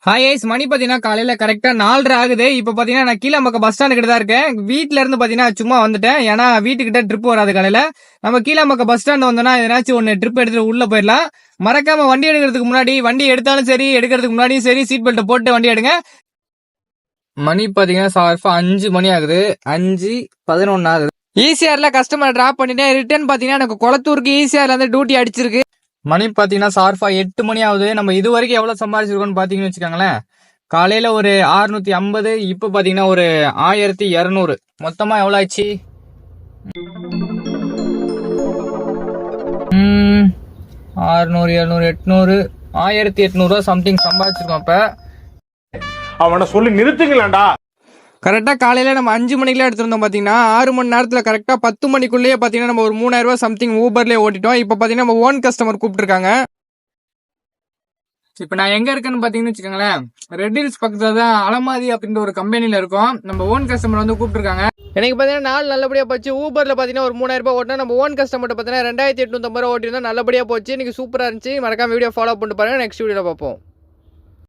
Hi ice மணி பாத்தீங்கன்னா காலையில கரெக்டா 4:30 ஆகுது. இப்ப பாத்தீங்கன்னா நான் கீழாம்பக்கம் பஸ் ஸ்டாண்ட் கிட்ட தான் இருக்கேன். வீட்ல இருந்து பாத்தீங்கன்னா சும்மா வந்துட்டேன். ஏன்னா வீட்டுக்கிட்ட ட்ரிப் வராது காலையில. நம்ம கீழாம்பக்கம் பஸ் ஸ்டாண்ட் வந்தோம்னா எதனாச்சும் ஒன்னு ட்ரிப் எடுத்துட்டு உள்ள போயிடலாம். மறக்காம வண்டி எடுக்கிறதுக்கு முன்னாடி, வண்டி எடுத்தாலும் சரி எடுக்கிறதுக்கு முன்னாடியும் சரி சீட் பெல்ட் போட்டு வண்டி எடுங்க. மணி பாத்தீங்கன்னா சார்பா 5 மணி ஆகுது. 5:11 ஆகுது. ஈசிஆர்ல கஸ்டமர் டிராப் பண்ணிட்டேன். ரிட்டர்ன் பாத்தீங்கன்னா எனக்கு குளத்தூருக்கு ஈசிஆர்ல இருந்து டியூட்டி அடிச்சிருக்கு. மணி பாத்தீங்கன்னா சார்பா 8 மணி ஆகுது. நம்ம இது வரைக்கும் எவ்வளவு சம்பாதிச்சிருக்கோம்னு பாத்தீங்கன்னு வச்சுக்கோங்களேன். காலையில ஒரு 650, இப்ப பாத்தீங்கன்னா ஒரு 1200. மொத்தமா எவ்வளவு ஆச்சு? 600, 700, 800, 1800 ரூபா சம்திங் சம்பாதிச்சிருக்கோம். அப்ப அவனை சொல்லி நிறுத்துங்களேன்டா. கரெக்டா காலையில நம்ம 5 மணிக்கெல்லாம் எடுத்திருந்தோம். பாத்தீங்கன்னா 6 மணி நேரத்துல கரெக்டா 10 மணிக்குள்ளேயே பாத்தீங்கன்னா நம்ம ஒரு 3000 ரூபாய் சம்திங் ஊபர்லயே ஓட்டிட்டோம். இப்ப பாத்தீங்கன்னா நம்ம ஓன் கஸ்டமர் கூப்பிட்டுருக்காங்க. இப்ப நான் எங்க இருக்கேன்னு பாத்தீங்கன்னு வச்சுக்கோங்களேன், ரெட் ஹில்ஸ் பக்கத்துல தான் அலமாதி அப்படின்ற ஒரு கம்பெனில இருக்கோம். நம்ம ஓன் கஸ்டமர் வந்து கூப்பிட்டுருக்காங்க. எனக்கு பாத்தீங்கன்னா நாள் நல்லபடியா போச்சு. ஊபர்ல பாத்தீங்கன்னா ஒரு 3000 ரூபாய் ஓட்டினா, நம்ம ஓன் கஸ்டமர் பாத்தீங்கன்னா 2850 ரூபாய் ஓட்டிருந்தோம். நல்லபடியா போச்சு. இன்னைக்கு சூப்பரா இருந்துச்சு. மறக்காம வீடியோ ஃபாலோ பண்ணிட்டு பாருங்க. நெக்ஸ்ட் வீடியோல பார்ப்போம்.